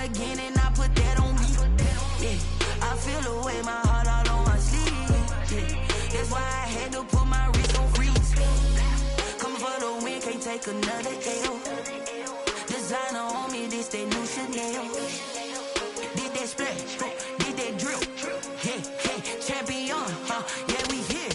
again and I put that on me. Yeah, I feel the way, my heart all on my sleeve. Yeah, that's why I had to put my wrist on freeze. Coming for the win, can't take another L. Designer on me, this that new Chanel. Did that splash, did that drip. Yeah, champion, yeah, we here.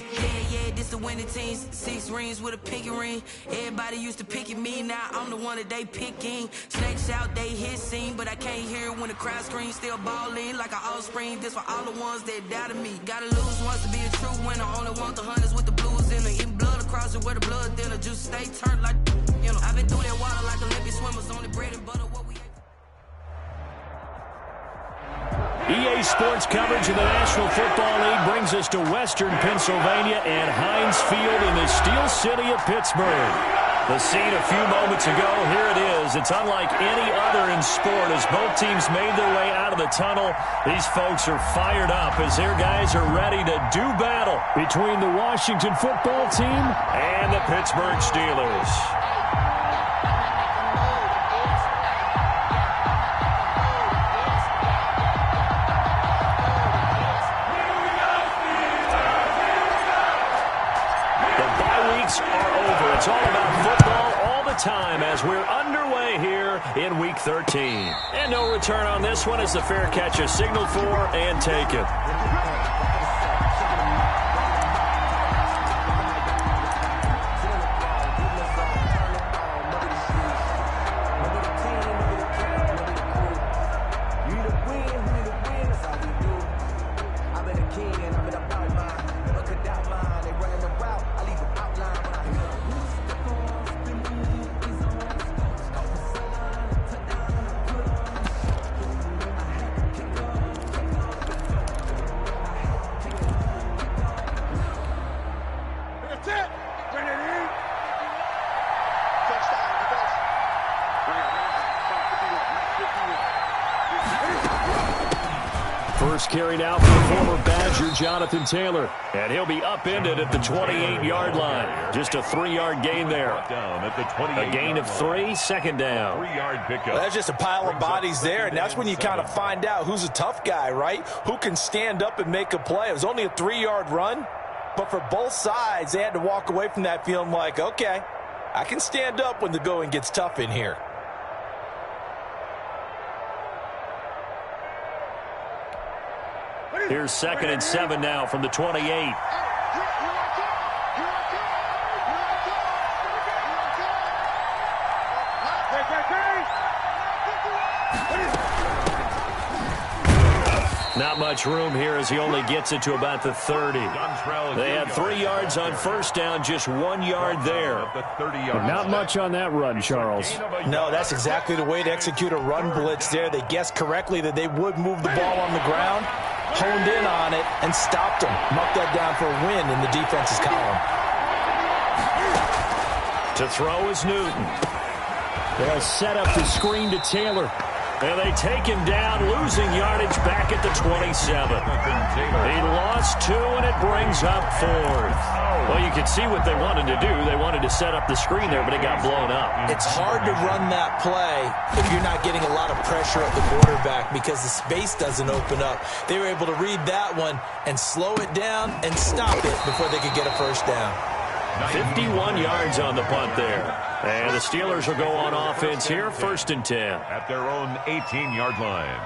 Yeah, this the winning teams. 6 rings with a pinky ring. Everybody used to picking me, now I'm the one that they picking. Snakes out, they hit scene, but I can't hear it when the crowd screams. Still balling like an offspring. This for all the ones that doubted me. Gotta lose once to be a true winner. Only want the hunters with the blues in it. Eating blood across it where the blood thinner. Just stay turned like, you know. I've been through that water like Olympic swimmers. Only bread and butter, what we EA Sports coverage of the National Football League brings us to Western Pennsylvania and Heinz Field in the Steel City of Pittsburgh. The scene a few moments ago, here it is. It's unlike any other in sport as both teams made their way out of the tunnel. These folks are fired up as their guys are ready to do battle between the Washington football team and the Pittsburgh Steelers. Are over. It's all about football all the time as we're underway here in Week 13. And no return on this one as the fair catch is signaled for and taken. First carried out for the former Badger, Jonathan Taylor. And he'll be upended at the 28-yard line. Just a 3-yard gain there. A gain of 3, second down. 3-yard pickup. Well, that's just a pile of bodies there, and that's when you kind of find out who's a tough guy, right? Who can stand up and make a play. It was only a 3-yard run, but for both sides, they had to walk away from that feeling like, okay, I can stand up when the going gets tough in here. Here's 2nd and 7 now from the 28. Not much room here as he only gets it to about the 30. They had 3 yards on first down, just 1 yard there. Not much on that run, Charles. No, that's exactly the way to execute a run blitz there. They guessed correctly that they would move the ball on the ground, honed in on it, and stopped them. Marked that down for a win in the defense's column. To throw is Newton. They'll set up the screen to Taylor. And they take him down, losing yardage back at the 27. He lost 2, and it brings up 4th. Well, you can see what they wanted to do. They wanted to set up the screen there, but it got blown up. It's hard to run that play if you're not getting a lot of pressure at the quarterback because the space doesn't open up. They were able to read that one and slow it down and stop it before they could get a first down. 51 yards on the punt there. And the Steelers will go on offense here, 1st and 10. At their own 18-yard line.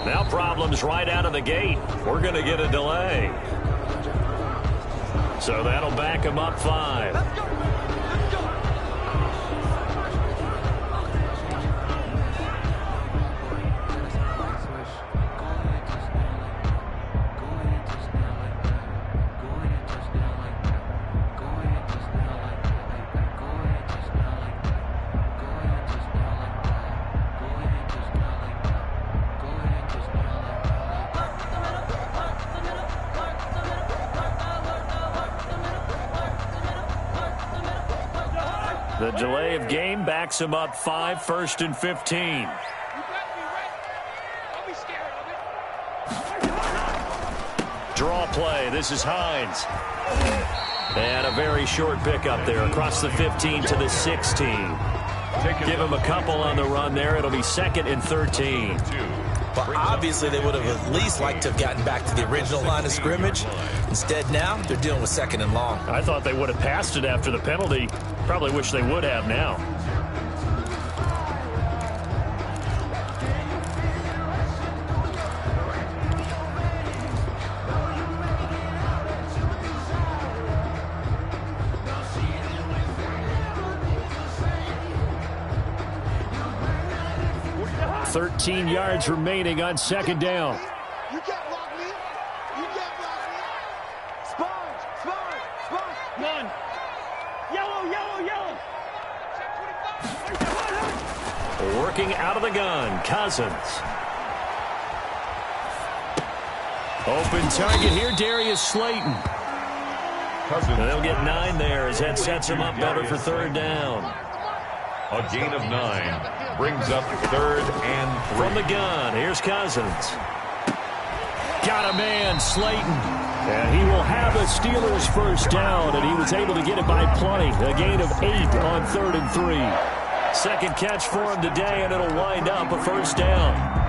Now problems right out of the gate. We're going to get a delay. So that'll back him up 5. The delay of game backs him up 5, 1st and 15. Draw play. This is Hines. And a very short pickup there across the 15 to the 16. Give him a couple on the run there. It'll be 2nd and 13. But obviously they would have at least liked to have gotten back to the original line of scrimmage. Instead now they're dealing with 2nd and long. I thought they would have passed it after the penalty. Probably wish they would have now. $13 yards remaining on 2nd down. You can't block me. You can't block me. Sponge. None. Yellow. Working out of the gun, Cousins. Open target here, Darius Slayton. They'll get 9 there as that sets him up better for 3rd down. A gain of 9 brings up 3rd and 3. From the gun, here's Cousins. Got a man, Slayton. And he will have a Steelers 1st down, and he was able to get it by plenty. A gain of 8 on 3rd and 3. 2nd catch for him today, and it'll wind up a 1st down.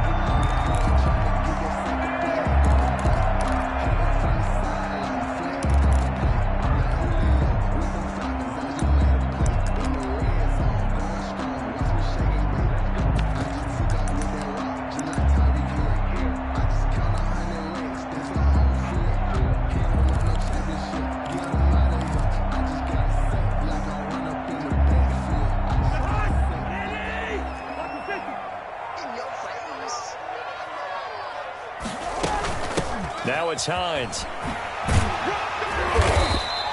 Now it's Hines.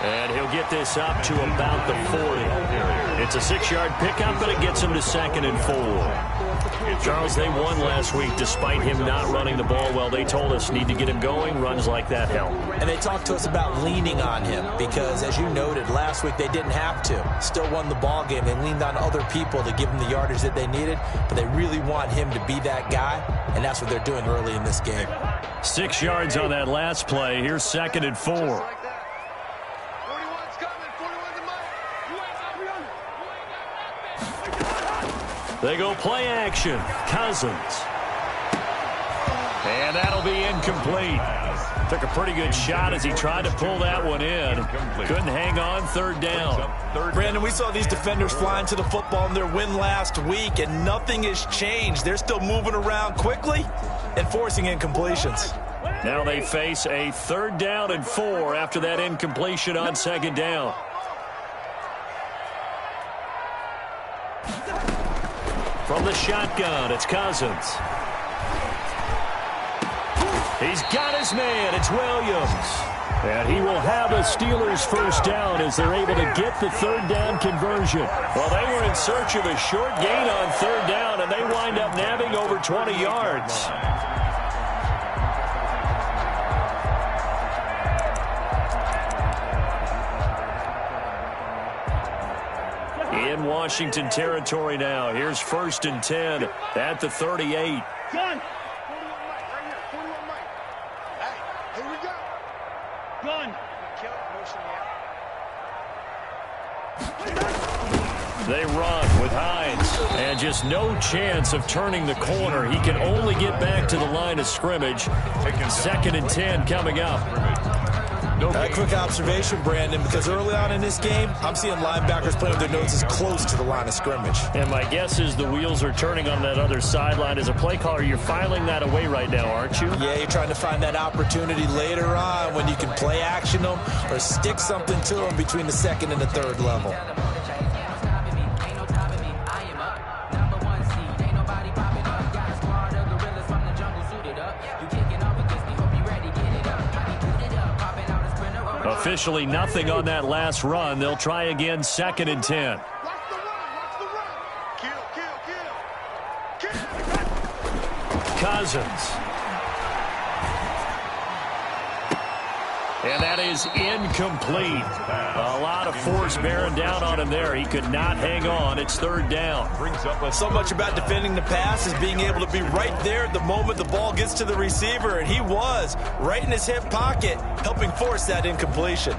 And he'll get this up to about the 40. It's a 6-yard pickup, but it gets him to 2nd and 4. Charles, they won last week despite him not running the ball well. They told us need to get him going. Runs like that help. And they talked to us about leaning on him because, as you noted, last week they didn't have to. Still won the ball game. They leaned on other people to give them the yardage that they needed, but they really want him to be that guy, and that's what they're doing early in this game. 6 yards on that last play. Here's 2nd and 4. 41's coming. 41's in mine. They go play action. Cousins. And that'll be incomplete. Took a pretty good shot as he tried to pull that one in. Couldn't hang on. 3rd down. Brandon, we saw these defenders flying to the football in their win last week, and nothing has changed. They're still moving around quickly and forcing incompletions. Now they face a 3rd down and 4 after that incompletion on 2nd down. From the shotgun, it's Cousins. He's got his man. It's Williams. And he will have a Steelers 1st down as they're able to get the 3rd down conversion. Well, they were in search of a short gain on 3rd down, and they wind up nabbing over 20 yards. In Washington territory now. Here's 1st and 10 at the 38. Gun. 41 Mike, right here. 41 Mike. Hey, here we go. Gun. They run with Hines. And just no chance of turning the corner. He can only get back to the line of scrimmage. 2nd and 10 coming up. A quick observation, Brandon, because early on in this game, I'm seeing linebackers playing with their noses close to the line of scrimmage. And my guess is the wheels are turning on that other sideline. As a play caller, you're filing that away right now, aren't you? Yeah, you're trying to find that opportunity later on when you can play action them or stick something to them between the 2nd and the 3rd level. Officially nothing on that last run. They'll try again, 2nd and 10. Watch the run. Kill. Cousins. And that is incomplete. A lot of force bearing down on him there. He could not hang on. It's third down. So much about defending the pass is being able to be right there at the moment the ball gets to the receiver, and he was right in his hip pocket, helping force that incompletion.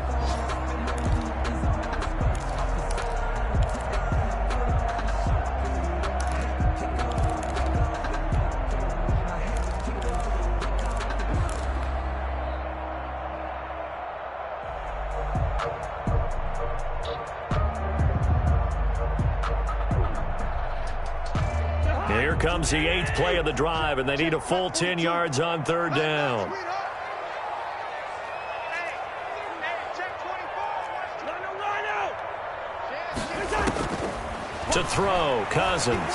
Here comes the 8th play of the drive, and they need a full 10 yards on third down. To throw, Cousins.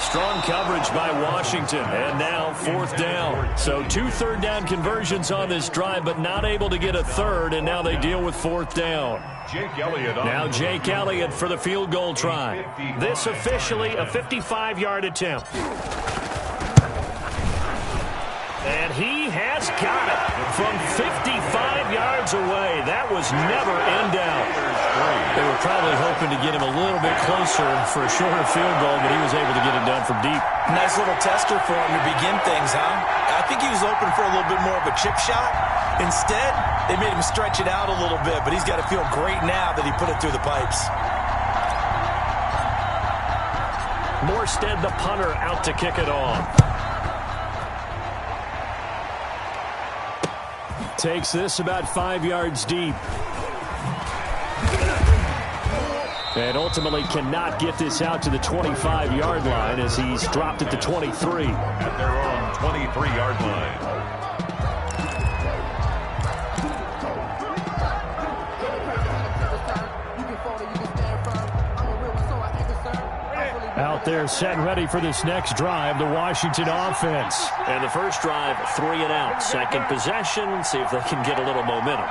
Strong coverage by Washington, and now 4th down. So 2 third-down conversions on this drive, but not able to get a third, and now they deal with 4th down. Now Jake Elliott for the field goal try. This officially a 55-yard attempt. And he has got it from 55 yards away. That was never in doubt. They were probably hoping to get him a little bit closer for a shorter field goal, but he was able to get it done from deep. Nice little tester for him to begin things, huh? I think he was open for a little bit more of a chip shot. Instead, they made him stretch it out a little bit, but he's got to feel great now that he put it through the pipes. Morstead, the punter, out to kick it off. Takes this about 5 yards deep. And ultimately cannot get this out to the 25-yard line as he's dropped at the 23. At their own 23-yard line. Out there set and ready for this next drive, the Washington offense. And the first drive, 3 and out. Second possession, see if they can get a little momentum.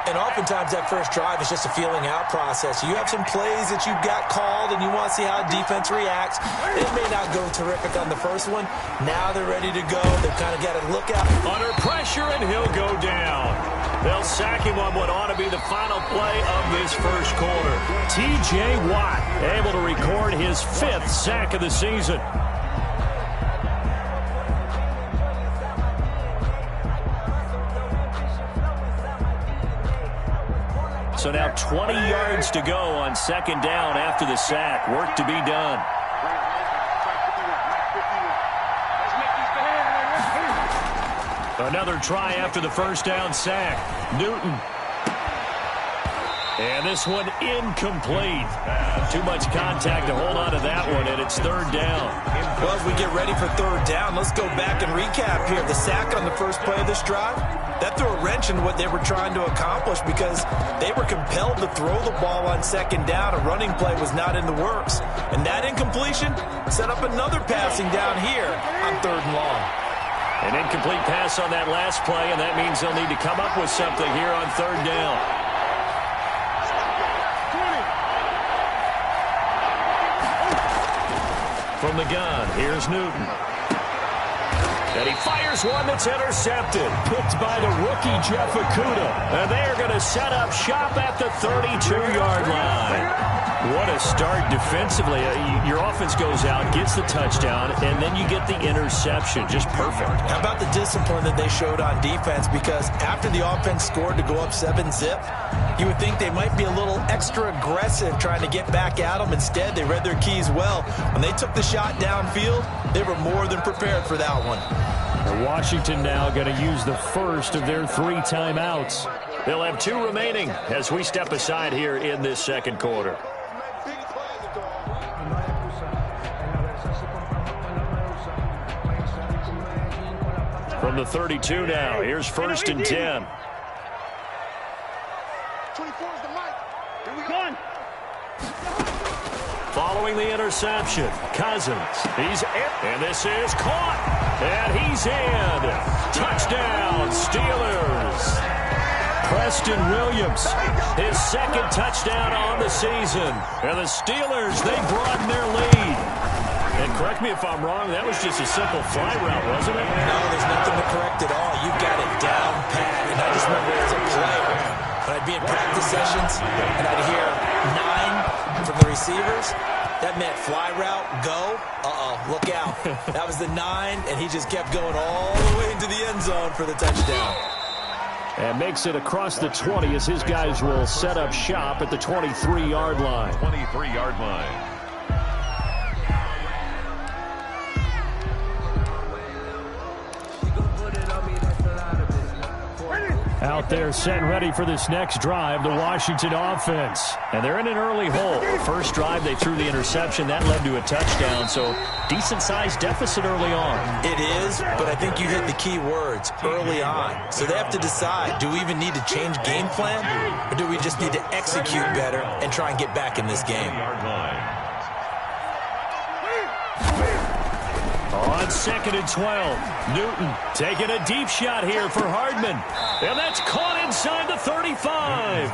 And oftentimes that first drive is just a feeling out process. You have some plays that you've got called and you want to see how defense reacts. It may not go terrific on the first one. Now they're ready to go. They've kind of got to look out. Under pressure, and he'll go down. They'll sack him on what ought to be the final play of this first quarter. T.J. Watt able to record his 5th sack of the season. So now 20 yards to go on second down after the sack. Work to be done. Another try after the first down sack. Newton. And this one incomplete. Too much contact to hold on to that one, and it's third down. Well, as we get ready for third down, let's go back and recap here. The sack on the first play of this drive, that threw a wrench in what they were trying to accomplish because they were compelled to throw the ball on second down. A running play was not in the works. And that incompletion set up another passing down here on third and long. An incomplete pass on that last play, and that means they'll need to come up with something here on third down. From the gun, here's Newton. And he fires one that's intercepted. Picked by the rookie, Jeff Okudah. And they are going to set up shop at the 32-yard line. What a start defensively. Your offense goes out, gets the touchdown, and then you get the interception. Just perfect. How about the discipline that they showed on defense? Because after the offense scored to go up 7-zip, you would think they might be a little extra aggressive trying to get back at them. Instead, they read their keys well. When they took the shot downfield, they were more than prepared for that one. Washington now going to use the first of their 3 timeouts. They'll have 2 remaining as we step aside here in this second quarter. From the 32 now, here's first and 10. 24 is the mic. Here we go. Following the interception, Cousins. He's in, and this is caught. And he's in. Touchdown, Steelers. Preston Williams, his second touchdown on the season. And the Steelers, they broaden their lead. And correct me if I'm wrong, that was just a simple fly route, wasn't it? No, there's nothing to correct at all. You've got it down pat. And I just remember as a player, when I'd be in practice sessions and I'd hear 9 from the receivers, that meant fly route, go. Look out. That was the 9, and he just kept going all the way into the end zone for the touchdown. And makes it across the 20 as his guys will set up shop at the 23-yard line. 23-yard line. Out there set and ready for this next drive, the Washington offense. And they're in an early hole. First drive, they threw the interception. That led to a touchdown, so decent-sized deficit early on. It is, but I think you hit the key words, early on. So they have to decide, do we even need to change game plan, or do we just need to execute better and try and get back in this game? On 2nd and 12, Newton taking a deep shot here for Hardman. And that's caught inside the 35.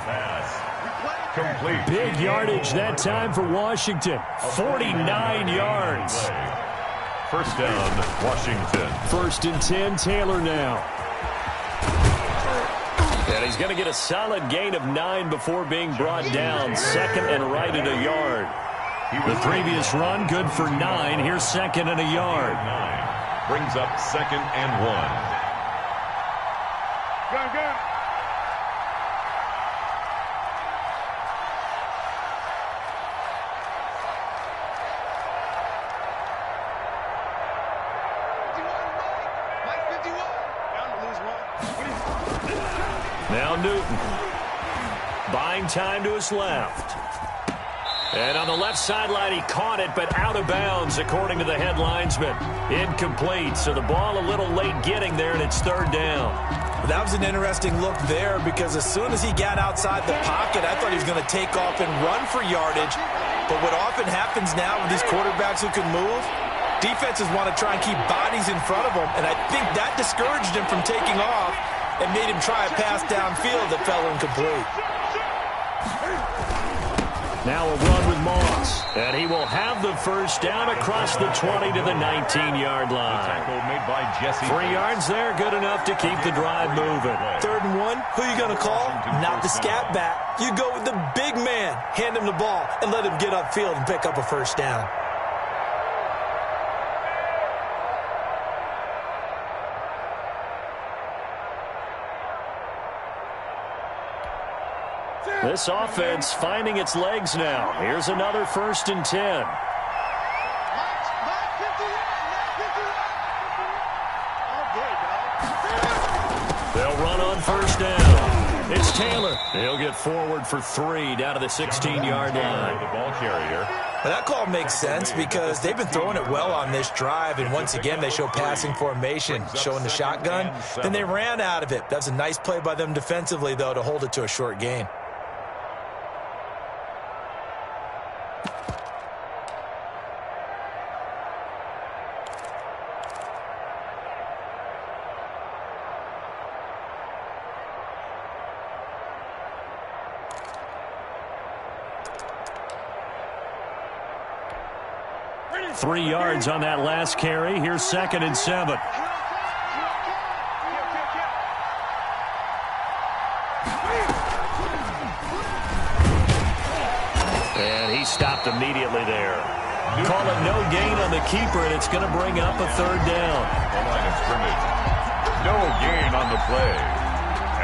Complete. Big yardage that time for Washington. 49 yards. First down, Washington. 1st and 10, Taylor now. And he's going to get a solid gain of 9 before being brought down. 2nd and right at a yard. The previous run, good for 9. Here's 2nd and a yard. 9 brings up 2nd and 1. Go. Now Newton. Buying time to his left. And on the left sideline, he caught it, but out of bounds, according to the head linesman. Incomplete, so the ball a little late getting there, and it's 3rd down. That was an interesting look there because as soon as he got outside the pocket, I thought he was going to take off and run for yardage. But what often happens now with these quarterbacks who can move, defenses want to try and keep bodies in front of them, and I think that discouraged him from taking off and made him try a pass downfield that fell incomplete. Now a run with Moss, and he will have the first down across the 20 to the 19-yard line. Tackle made by Jesse. 3 yards there, good enough to keep the drive moving. 3rd and 1, who you going to call? Not the scat back. You go with the big man, hand him the ball, and let him get upfield and pick up a first down. This offense finding its legs now. Here's another 1st and 10. They'll run on 1st down. It's Taylor. He'll get forward for 3 down to the 16-yard line. The ball carrier. Well, that call makes sense because they've been throwing it well on this drive, and once again they show passing formation, showing the shotgun. Then they ran out of it. That's a nice play by them defensively, though, to hold it to a short gain. Three yards on that last carry. Here's 2nd and 7. And he stopped immediately there. Call it no gain on the keeper, and it's going to bring up a 3rd down. The line of scrimmage. No gain on the play.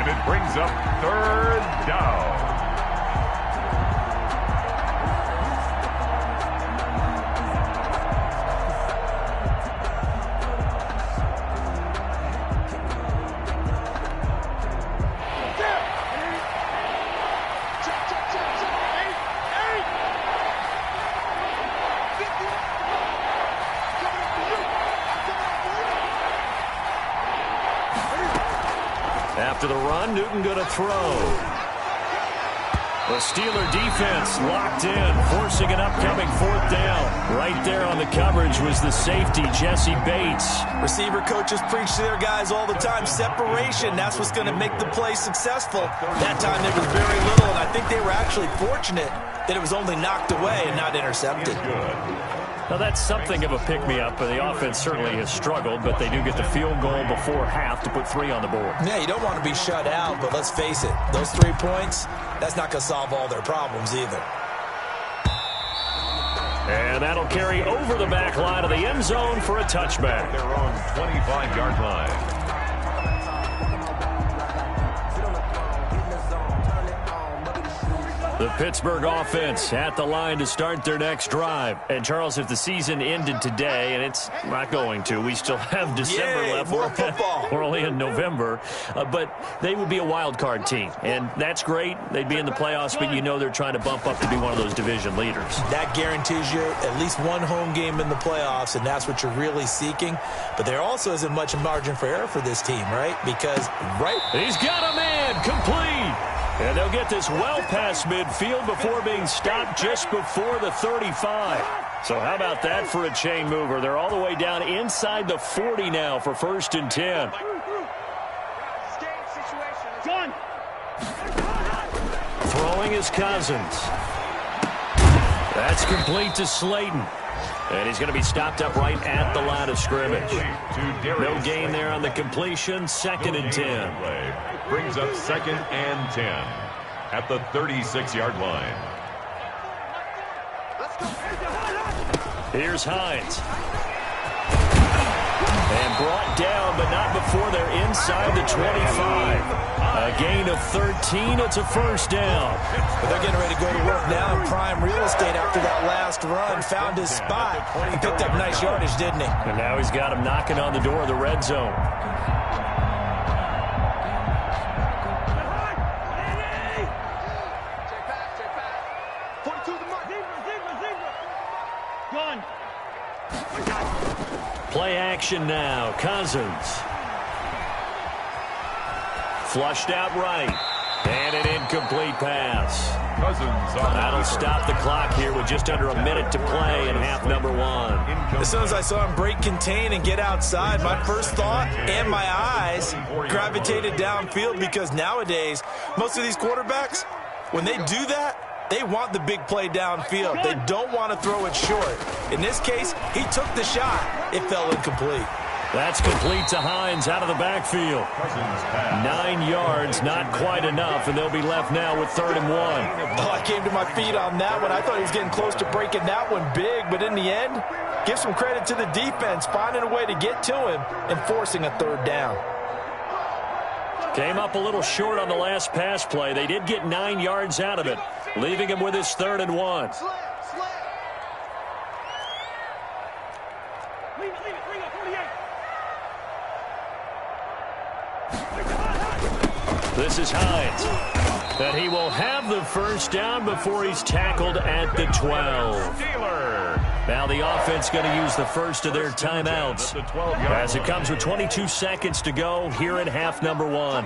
And it brings up 3rd down. After the run, Newton going to throw. The Steeler defense locked in, forcing an upcoming 4th down. Right there on the coverage was the safety, Jesse Bates. Receiver coaches preach to their guys all the time. Separation, that's what's going to make the play successful. That time there was very little, and I think they were actually fortunate that it was only knocked away and not intercepted. Good. Now, that's something of a pick-me-up. The offense certainly has struggled, but they do get the field goal before half to put 3 on the board. Yeah, you don't want to be shut out, but let's face it, those 3 points, that's not going to solve all their problems either. And that'll carry over the back line of the end zone for a touchback. Their own 25-yard line. The Pittsburgh offense at the line to start their next drive. And, Charles, if the season ended today, and it's not going to, we still have December left. More football. We're only in November. But they would be a wild card team. And that's great. They'd be in the playoffs, but you know they're trying to bump up to be one of those division leaders. That guarantees you at least one home game in the playoffs, and that's what you're really seeking. But there also isn't much margin for error for this team, right? Because, he's got a man complete. And they'll get this well past midfield before being stopped just before the 35. So how about that for a chain mover? They're all the way down inside the 40 now for 1st and 10. Throwing is Cousins. That's complete to Slayton. And he's going to be stopped up right at the line of scrimmage. No gain there on the completion. 2nd and 10. Brings up 2nd and 10 at the 36-yard line. Here's Hines. And brought down, but not before they're inside the 25. A gain of 13. It's a 1st down. But they're getting ready to go to work now in prime real estate after that last run. Found his spot and picked up nice yardage, didn't he? And now he's got him knocking on the door of the red zone. Play action now. Cousins. Flushed out right. And an incomplete pass. That'll stop the clock here with just under a minute to play in half number 1. As soon as I saw him break contain and get outside, my first thought and my eyes gravitated downfield, because nowadays, most of these quarterbacks, when they do that, they want the big play downfield. They don't want to throw it short. In this case, he took the shot. It fell incomplete. That's complete to Hines out of the backfield. 9 yards, not quite enough, and they'll be left now with 3rd and 1. Oh, I came to my feet on that one. I thought he was getting close to breaking that one big, but in the end, give some credit to the defense, finding a way to get to him and forcing a 3rd down. Came up a little short on the last pass play. They did get 9 yards out of it, leaving him with his 3rd and 1. This is Hines. And he will have the 1st down before he's tackled at the 12. Now the offense going to use the first of their timeouts as it comes with 22 seconds to go here in half number 1.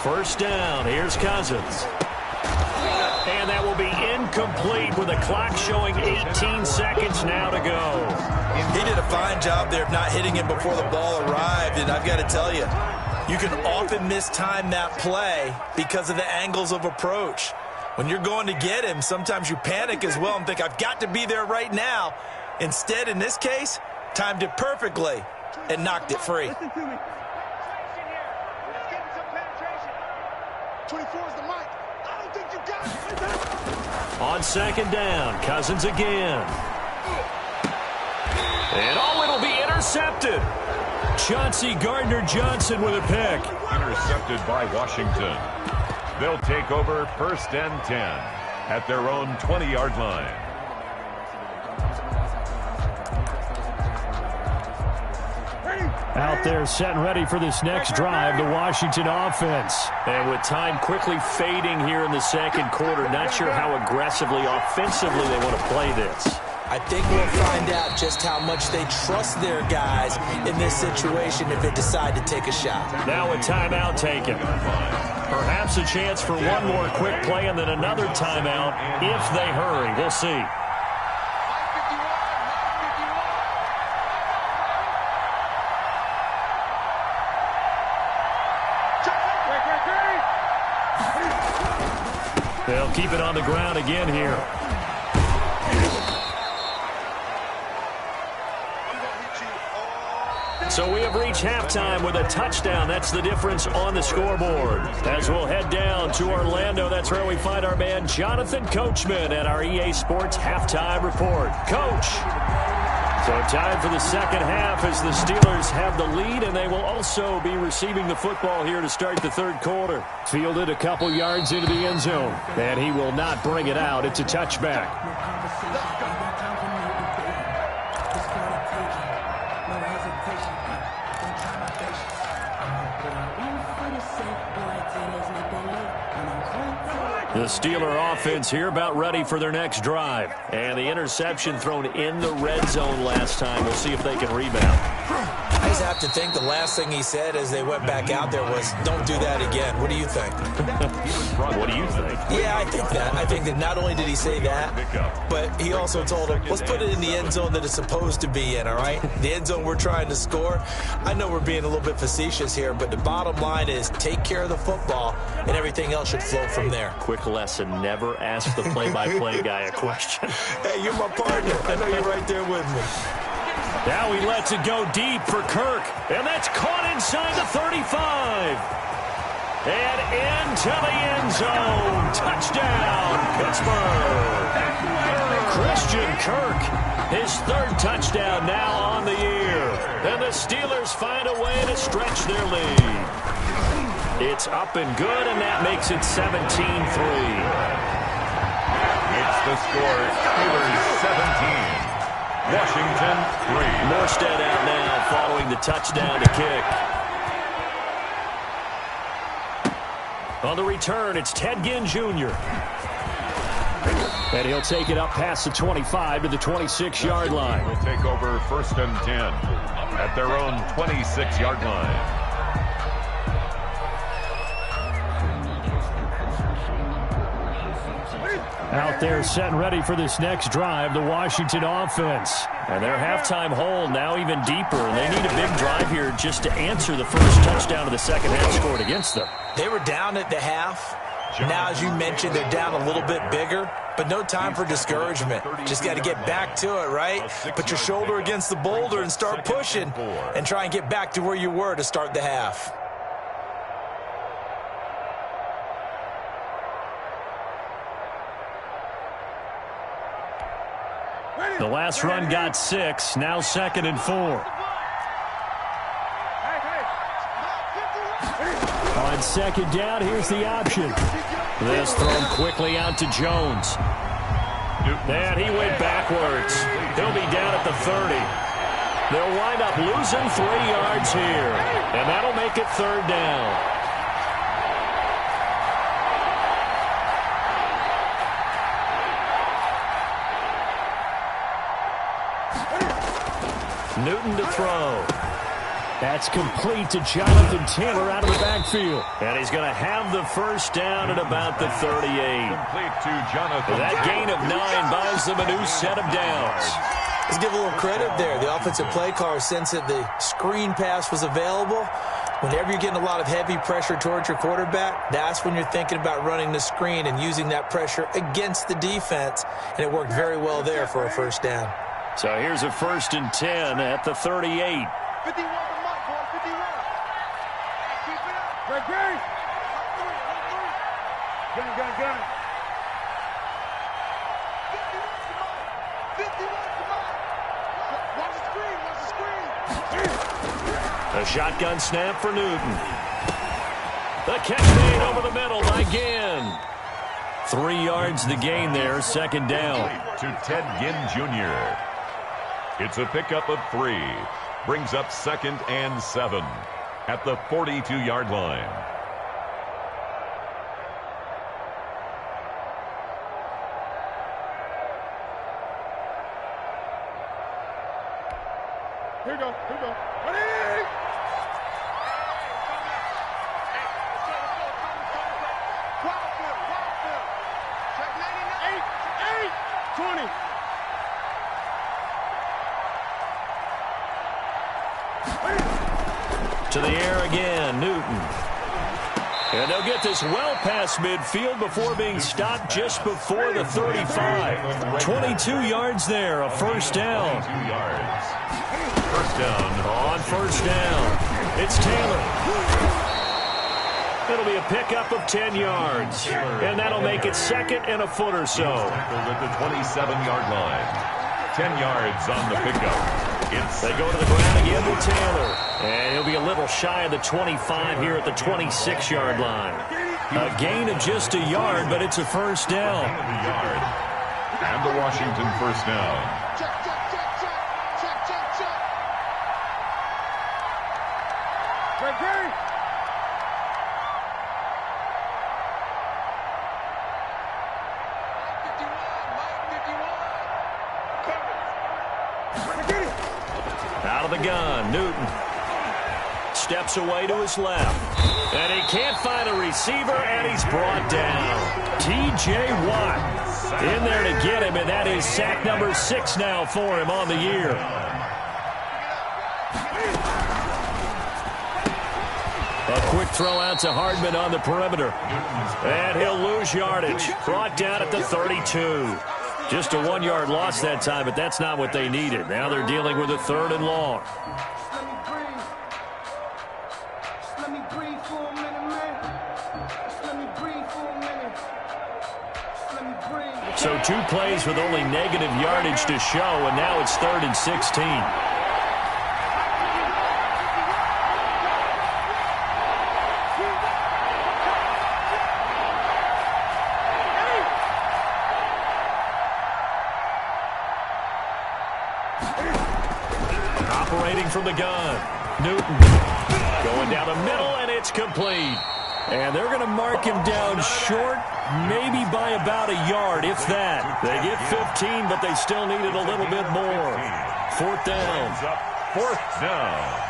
First down, here's Cousins. And that will be incomplete with the clock showing 18 seconds now to go. He did a fine job there of not hitting him before the ball arrived, and I've got to tell you, you can often mistime that play because of the angles of approach. When you're going to get him, sometimes you panic as well and think, I've got to be there right now. Instead, in this case, timed it perfectly and knocked it free. Listen to me. 24 is the mic. I don't think you got it. On 2nd down, Cousins again. And it'll be intercepted. Chauncey Gardner-Johnson with a pick. Intercepted by Washington. They'll take over 1st and 10 at their own 20-yard line. Out there set and ready for this next drive, the Washington offense. And with time quickly fading here in the 2nd quarter, not sure how aggressively, offensively they want to play this. I think we'll find out just how much they trust their guys in this situation if they decide to take a shot. Now a timeout taken. Perhaps a chance for one more quick play and then another timeout if they hurry. We'll see. keep it on the ground again here. So we have reached halftime with a touchdown. That's the difference on the scoreboard. As we'll head down to Orlando, that's where we find our man Jonathan Coachman at our EA Sports Halftime Report. Coach. So time for the second half as the Steelers have the lead, and they will also be receiving the football here to start the third quarter. Fielded a couple yards into the end zone, and he will not bring it out. It's a touchback. The Steeler offense here about ready for their next drive. And the interception thrown in the red zone last time. We'll see if they can rebound. I just have to think the last thing he said as they went back out there was, don't do that again. What do you think? What do you think? Yeah, I think that. I think that not only did he say that, but he also told him, let's put it in the end zone that it's supposed to be in, all right? The end zone we're trying to score. I know we're being a little bit facetious here, but the bottom line is take care of the football, and everything else should flow from there. Quick lesson, never ask the play-by-play guy a question. Hey, you're my partner. I know you're right there with me. Now he lets it go deep for Kirk, and that's caught inside the 35. And into the end zone. Touchdown, Pittsburgh. Christian Kirk, his third touchdown now on the year. And the Steelers find a way to stretch their lead. It's up and good, and that makes it 17-3. It's the score, Steelers 17. Washington 3. Morstead out now following the touchdown to kick. On the return, it's Ted Ginn Jr. And he'll take it up past the 25 to the 26-yard line. Will take over 1st and 10 at their own 26-yard line. Out there set and ready for this next drive, the Washington offense. And their halftime hole now even deeper, and they need a big drive here just to answer the first touchdown of the second half scored against them. They were down at the half. Now, as you mentioned, they're down a little bit bigger, but no time for discouragement. Just got to get back to it, right? Put your shoulder against the boulder and start pushing and try and get back to where you were to start the half. The last run got 6, now 2nd and 4. On second down, here's the option. This thrown quickly out to Jones. And he went backwards. He'll be down at the 30. They'll wind up losing 3 yards here. And that'll make it 3rd down. Newton to throw. That's complete to Jonathan Taylor out of the backfield. And he's going to have the first down at about the 38. Complete to Jonathan. That gain of 9 buys them a new set of downs. Let's give a little credit there. The offensive play caller sensed that the screen pass was available. Whenever you're getting a lot of heavy pressure towards your quarterback, that's when you're thinking about running the screen and using that pressure against the defense. And it worked very well there for a first down. So here's a 1st and 10 at the 38. 51 to Mike, boy, 51. Keep it up. Great, great. Gun. 51 to Mike. Watch the screen. A shotgun snap for Newton. The catch made over the middle by Ginn. 3 yards the gain there, 2nd down. To Ted Ginn Jr. It's a pickup of 3. Brings up 2nd and 7 at the 42-yard line. Here we go. Ready? Check 98. 20. To the air again, Newton. And they'll get this well past midfield before being stopped just before the 35. 22 yards there, a first down. 22 yards. First down. On first down, it's Taylor. It'll be a pickup of 10 yards. And that'll make it second and a foot or so. Tackled at the 27-yard line. 10 yards on the pickup. They go to the ground again with Taylor. And he'll be a little shy of the 25 here at the 26-yard line. A gain of just a yard, but it's a first down. And the Washington first down. Out of the gun, Newton steps away to his left. And he can't find a receiver, and he's brought down. T.J. Watt in there to get him, and that is sack number 6 now for him on the year. A quick throw out to Hardman on the perimeter. And he'll lose yardage. Brought down at the 32. Just a 1-yard loss that time, but that's not what they needed. Now they're dealing with a 3rd and long. So 2 plays with only negative yardage to show, and now it's 3rd and 16. Operating from the gun, Newton going down the middle, and it's complete. And they're going to mark him down short, maybe by about a yard, if that. They get 15, but they still needed a little bit more. 4th down. 4th down.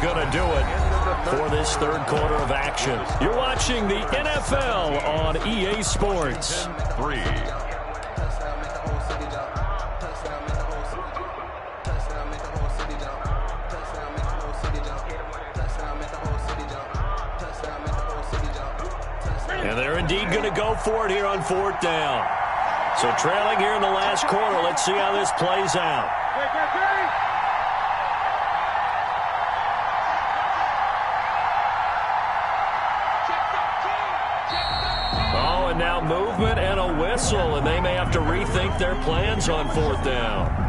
Going to do it for this 3rd quarter of action. You're watching the NFL on EA Sports. 3. And they're indeed going to go for it here on 4th down. So trailing here in the last quarter. Let's see how this plays out. Now movement and a whistle, and they may have to rethink their plans on 4th down.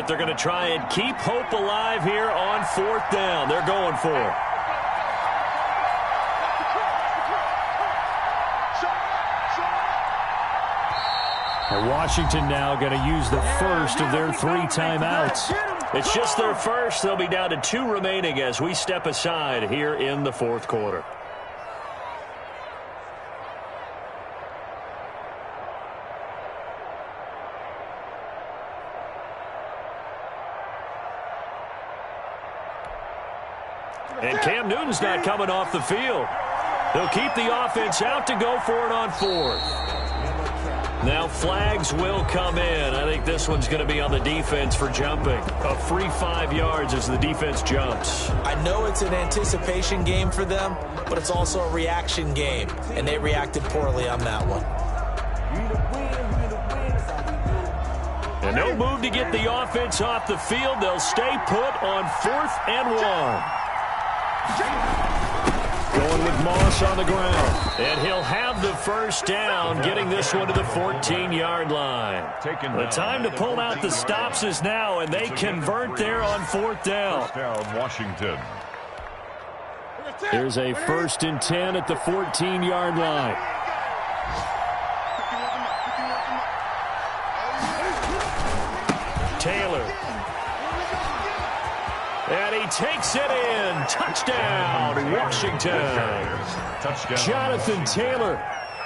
They're going to try and keep hope alive here on 4th down. They're going for it. And Washington now going to use the first of their 3 timeouts. It's just their first. They'll be down to 2 remaining as we step aside here in the 4th quarter. And Cam Newton's not coming off the field. They'll keep the offense out to go for it on 4th. Now flags will come in. I think this one's going to be on the defense for jumping. A free 5 yards as the defense jumps. I know it's an anticipation game for them, but it's also a reaction game, and they reacted poorly on that one. And no move to get the offense off the field. They'll stay put on 4th and 1. going with Moss on the ground. And he'll have the first down, getting this one to the 14-yard line. The time to pull out the stops is now, and they convert there on 4th down. First down, Washington. Here's a 1st and 10 at the 14-yard line. Taylor. And he takes it in. Touchdown, Washington. Touchdown. Jonathan Taylor,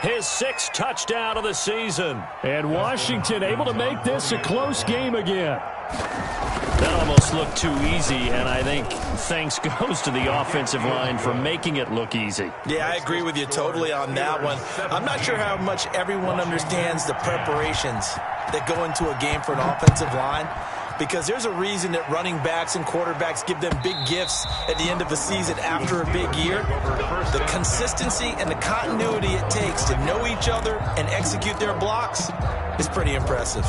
his 6th touchdown of the season. And Washington able to make this a close game again. That almost looked too easy, and I think thanks goes to the offensive line for making it look easy. Yeah, I agree with you totally on that one. I'm not sure how much everyone understands the preparations that go into a game for an offensive line, because there's a reason that running backs and quarterbacks give them big gifts at the end of a season after a big year. The consistency and the continuity it takes to know each other and execute their blocks is pretty impressive.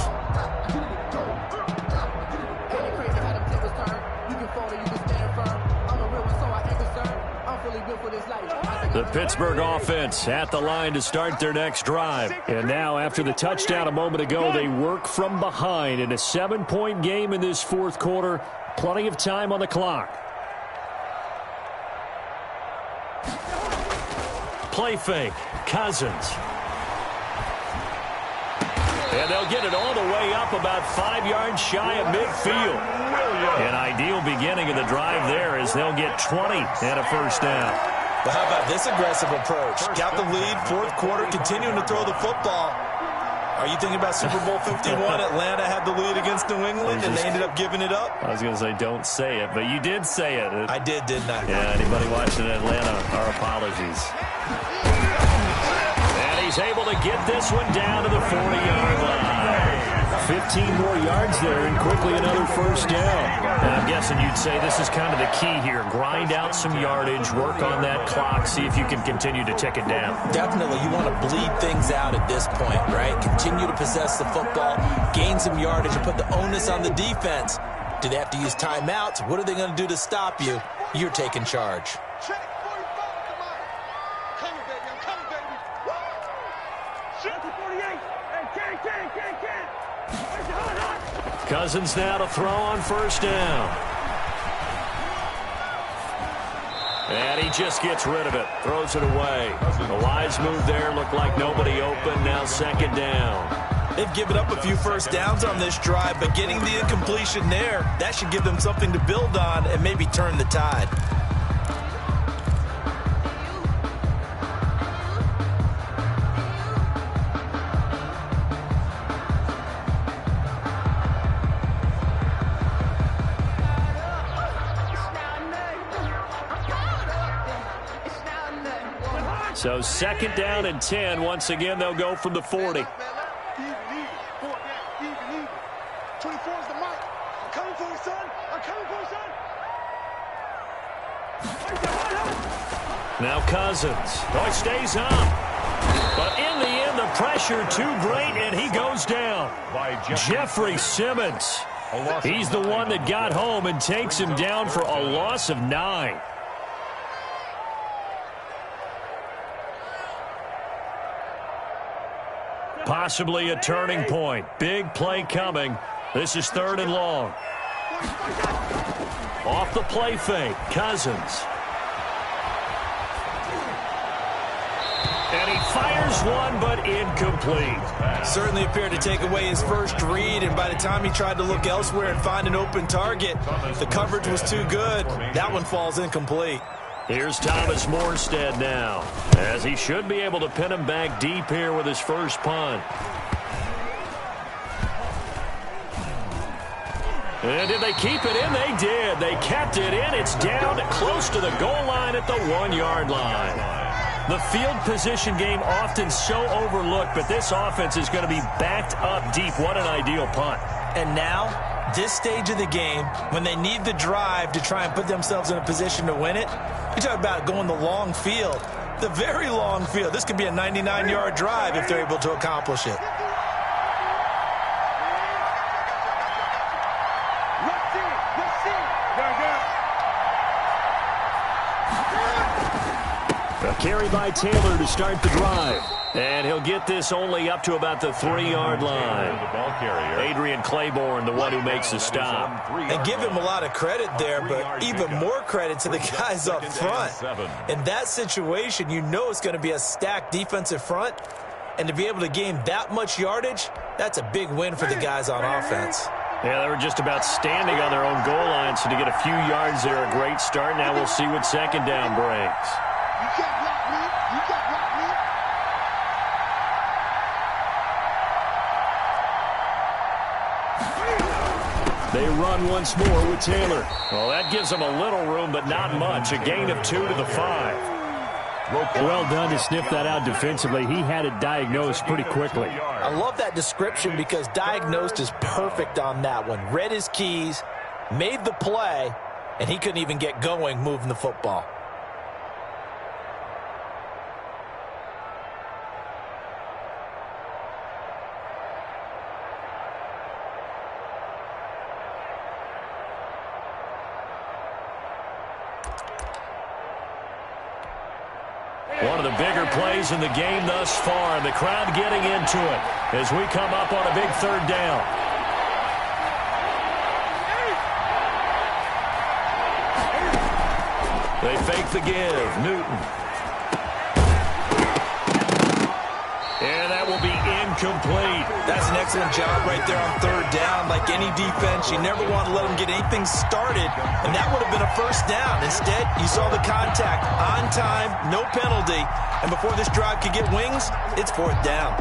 The Pittsburgh offense at the line to start their next drive. And now, after the touchdown a moment ago, they work from behind in a 7-point game in this 4th quarter. Plenty of time on the clock. Play fake. Cousins. And they'll get it all the way up about 5 yards shy of midfield. An ideal beginning of the drive there as they'll get 20 and a first down. But how about this aggressive approach? Got the lead, 4th quarter, continuing to throw the football. Are you thinking about Super Bowl 51? Atlanta had the lead against New England, and they ended up giving it up? I was going to say don't say it, but you did say it. I did, didn't I? Yeah, anybody watching Atlanta, our apologies. And he's able to get this one down to the 40-yard line. 15 more yards there and quickly another first down. And I'm guessing you'd say this is kind of the key here. Grind out some yardage, work on that clock, see if you can continue to tick it down. Definitely. You want to bleed things out at this point, right? Continue to possess the football, gain some yardage, and put the onus on the defense. Do they have to use timeouts? What are they going to do to stop you? You're taking charge. Check 45, come on. Coming, baby, I'm coming, baby. Woo! Check 48. Hey, can't. Cousins now to throw on first down. And he just gets rid of it. Throws it away. A wise move there. Looked like nobody open. Now 2nd down. They've given up a few first downs on this drive, but getting the incompletion there, that should give them something to build on and maybe turn the tide. So 2nd down and 10. Once again, they'll go from the 40. Even. 24 is the mic. I'm coming for you, son. Now Cousins. Oh, he stays up. But in the end, the pressure too great, and he goes down. By Jeffrey Simmons. He's the one that got home and takes him down for a loss of 9. Possibly a turning point. Big play coming. This is 3rd and long. Off the play fake. Cousins. And he fires one, but incomplete. Certainly appeared to take away his first read, and by the time he tried to look elsewhere and find an open target, the coverage was too good. That one falls incomplete. Here's Thomas Morstead now, as he should be able to pin him back deep here with his first punt. And did they keep it in? They did. They kept it in. It's down close to the goal line at the 1-yard line. The field position game often so overlooked, but this offense is going to be backed up deep. What an ideal punt. And now, this stage of the game, when they need the drive to try and put themselves in a position to win it, you talk about going the long field, the very long field. This could be a 99-yard drive if they're able to accomplish it. Carry by Taylor to start the drive. And he'll get this only up to about the 3-yard line. Adrian Claiborne, the one who makes the stop. And give him a lot of credit there, but even more credit to the guys up front. In that situation, you know it's going to be a stacked defensive front. And to be able to gain that much yardage, that's a big win for the guys on offense. Yeah, they were just about standing on their own goal line, so to get a few yards there, a great start. Now we'll see what second down brings. You can't block me. You can't block me. They run once more with Taylor. Well, that gives them a little room, but not much. A gain of 2 to the 5. Well done to sniff that out defensively. He had it diagnosed pretty quickly. I love that description because diagnosed is perfect on that one. Read his keys, made the play, and he couldn't even get going moving the football. One of the bigger plays in the game thus far. The crowd getting into it as we come up on a big 3rd down. They fake the give. Newton. And that will be incomplete. That's an excellent job right there on 3rd down. Like any defense, you never want to let them get anything started, and that would have been a 1st down. Instead, you saw the contact on time, no penalty, and before this drive could get wings, it's 4th down.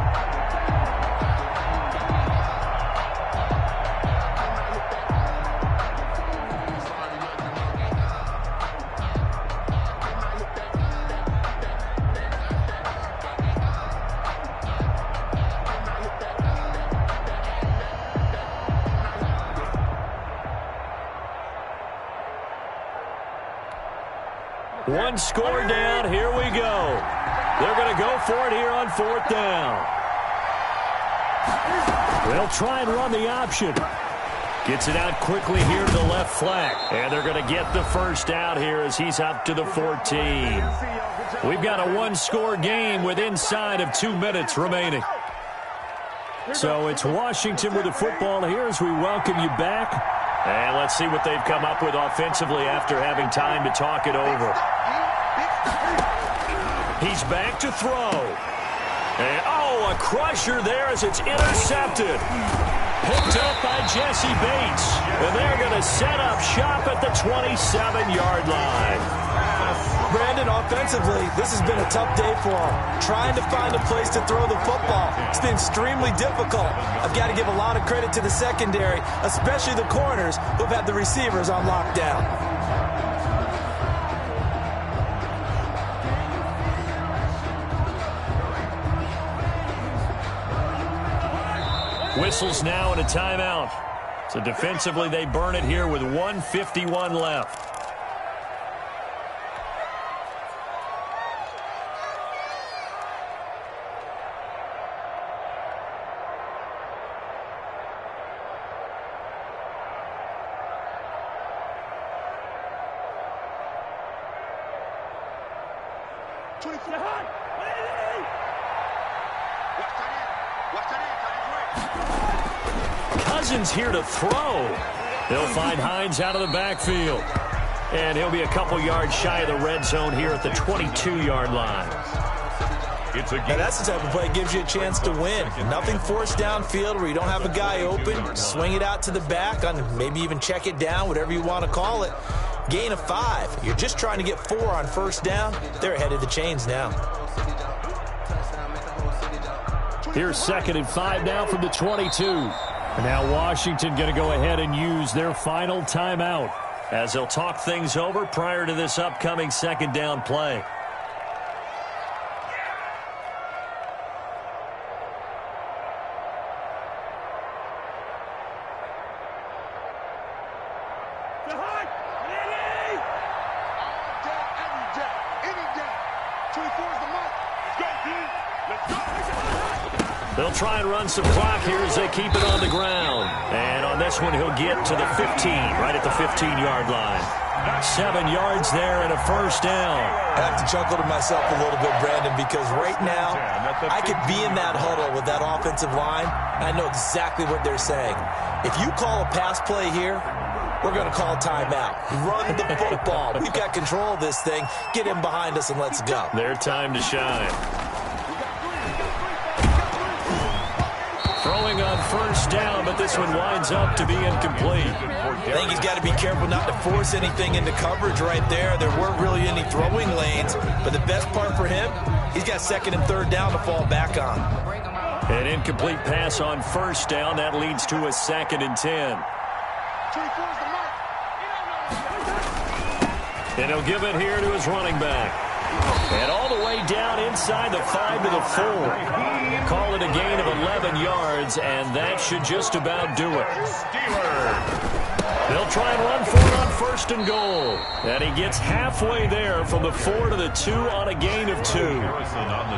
One score down. Here we go. They're going to go for it here on 4th down. They'll try and run the option. Gets it out quickly here to the left flank. And they're going to get the first out here as he's up to the 14. We've got a one-score game with inside of 2 minutes remaining. So it's Washington with the football here as we welcome you back. And let's see what they've come up with offensively after having time to talk it over. He's back to throw. And, oh, a crusher there as it's intercepted. Picked up by Jesse Bates. And they're going to set up shop at the 27-yard line. Brandon, offensively, this has been a tough day for him. Trying to find a place to throw the football. It's been extremely difficult. I've got to give a lot of credit to the secondary, especially the corners who've had the receivers on lockdown. Whistles now and a timeout. So defensively, they burn it here with 1:51 left. Cousins here to throw. They'll find Hines out of the backfield. And he'll be a couple yards shy of the red zone here at the 22-yard line. Now that's the type of play that gives you a chance to win. Nothing forced downfield where you don't have a guy open. Swing it out to the back, on maybe even check it down, whatever you want to call it. Gain of 5. You're just trying to get 4 on 1st down. They're ahead of the chains now. Here's 2nd and 5 now from the 22. And now Washington going to go ahead and use their final timeout as they'll talk things over prior to this upcoming 2nd down play. They'll try and run some clock here as they keep it on the ground. And on this one, he'll get to the 15, right at the 15-yard line. 7 yards there and a first down. I have to chuckle to myself a little bit, Brandon, because right now I could be in that huddle with that offensive line, and I know exactly what they're saying. If you call a pass play here, we're going to call a timeout. Run the football. We've got control of this thing. Get him behind us and let's go. Their time to shine. Throwing on first down, but this one winds up to be incomplete. I think he's got to be careful not to force anything into coverage right there. There weren't really any throwing lanes, but the best part for him, he's got second and third down to fall back on. An incomplete pass on first down. That leads to a 2nd and 10. And he'll give it here to his running back. And all the way down inside the 5 to the 4. Call it a gain of 11 yards, and that should just about do it. They'll try and run for it on first and goal. And he gets halfway there from the 4 to the 2 on a gain of 2.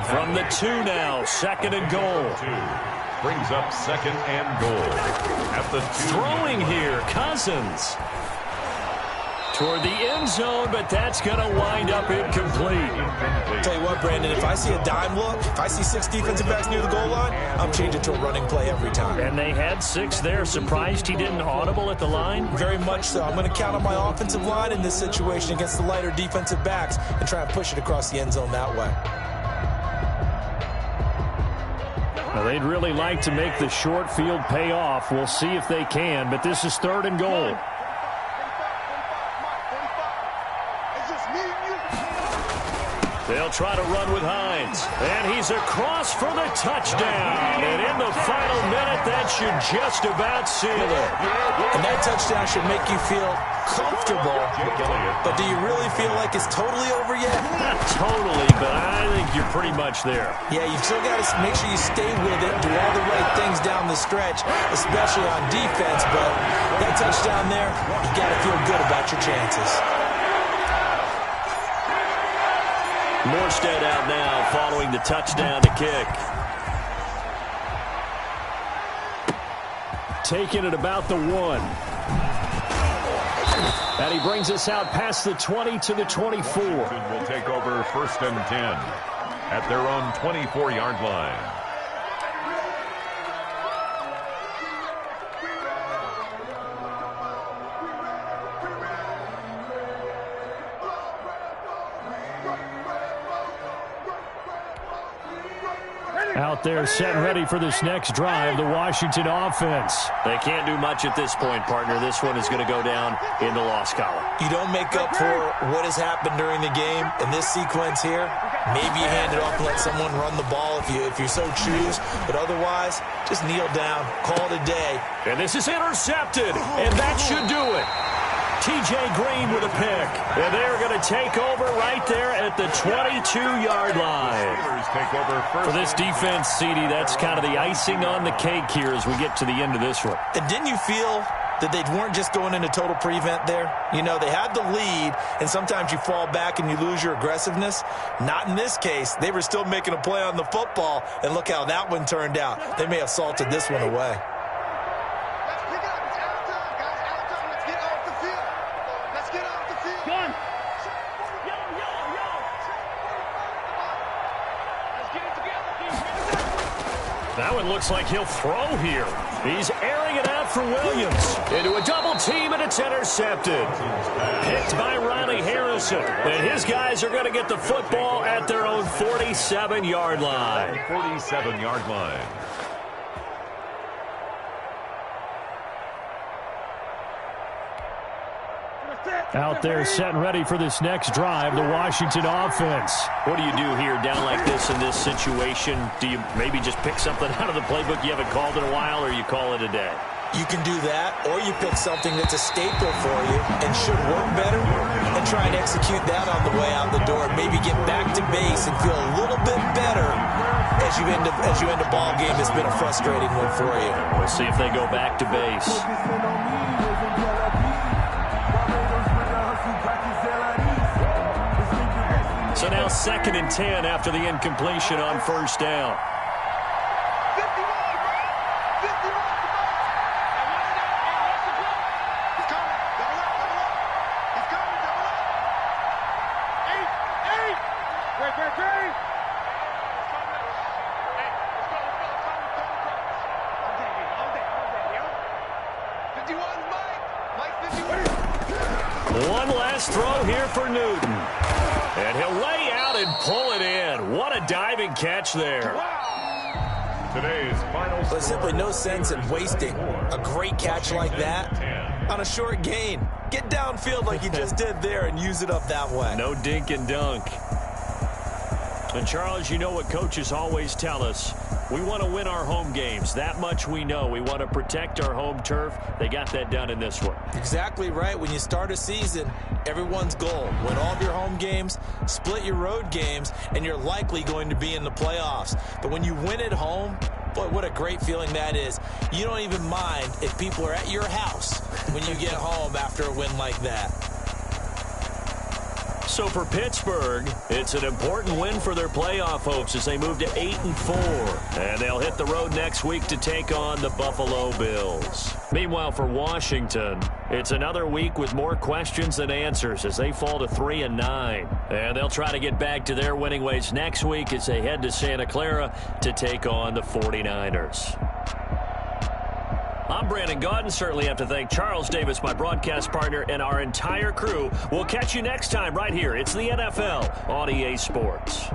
From the 2 now, 2nd and goal. Brings up 2nd and goal. At the 2. Throwing here, Cousins. Toward the end zone, but that's going to wind up incomplete. Tell you what, Brandon, if I see a dime look, if I see 6 defensive backs near the goal line, I'm changing to a running play every time. And they had 6 there. Surprised he didn't audible at the line? Very much so. I'm going to count on my offensive line in this situation against the lighter defensive backs and try and push it across the end zone that way. Well, they'd really like to make the short field pay off. We'll see if they can, but this is 3rd and goal. They'll try to run with Hines. And he's across for the touchdown. And in the final minute, that should just about seal it. And that touchdown should make you feel comfortable. But do you really feel like it's totally over yet? Not totally, but I think you're pretty much there. Yeah, you've still got to make sure you stay with it, do all the right things down the stretch, especially on defense. But that touchdown there, you got to feel good about your chances. Morstead out now following the touchdown to kick. Taking it about the 1. And he brings us out past the 20 to the 24. Will take over 1st and 10 at their own 24-yard line. Out there set and ready for this next drive, the Washington offense. They can't do much at this point, partner. This one is going to go down in the loss column. You don't make up for what has happened during the game in this sequence here. Maybe you hand it off and let someone run the ball if you so choose. But otherwise, just kneel down, call it a day. And this is intercepted, and that should do it. T.J. Green with a pick. And they're going to take over right there at the 22-yard line. For this defense, CD, that's kind of the icing on the cake here as we get to the end of this one. And didn't you feel that they weren't just going into total prevent there? You know, they had the lead, and sometimes you fall back and you lose your aggressiveness. Not in this case. They were still making a play on the football, and look how that one turned out. They may have salted this one away. That one looks like he'll throw here. He's airing it out for Williams. Into a double team, and it's intercepted. Picked by Riley Harrison. And his guys are going to get the football at their own 47-yard line. 47-yard line. Out there set and ready for this next drive, the Washington offense. What do you do here down like this in this situation? Do you maybe just pick something out of the playbook you haven't called in a while, or you call it a day? You can do that, or you pick something that's a staple for you and should work better and try and execute that on the way out the door. Maybe get back to base and feel a little bit better as you end a ball game that's been a frustrating one for you. We'll see if they go back to base. So now 2nd and 10 after the incompletion on first down. here for Newton. And he'll lay out and pull it in. What a diving catch there. Today's final There's simply no sense in wasting a great catch like that on a short gain. Get downfield like you just did there and use it up that way. No dink and dunk. And Charles, you know what coaches always tell us. We want to win our home games. That much we know. We want to protect our home turf. They got that done in this one. Exactly right. When you start a season, everyone's goal: win all of your home games, split your road games, and you're likely going to be in the playoffs. But when you win at home, boy, what a great feeling that is. You don't even mind if people are at your house when you get home after a win like that. So for Pittsburgh, it's an important win for their playoff hopes as they move to 8-4. And they'll hit the road next week to take on the Buffalo Bills. Meanwhile, for Washington, it's another week with more questions than answers as they fall to 3-9. And they'll try to get back to their winning ways next week as they head to Santa Clara to take on the 49ers. I'm Brandon Gaudin. Certainly have to thank Charles Davis, my broadcast partner, and our entire crew. We'll catch you next time right here. It's the NFL on EA Sports.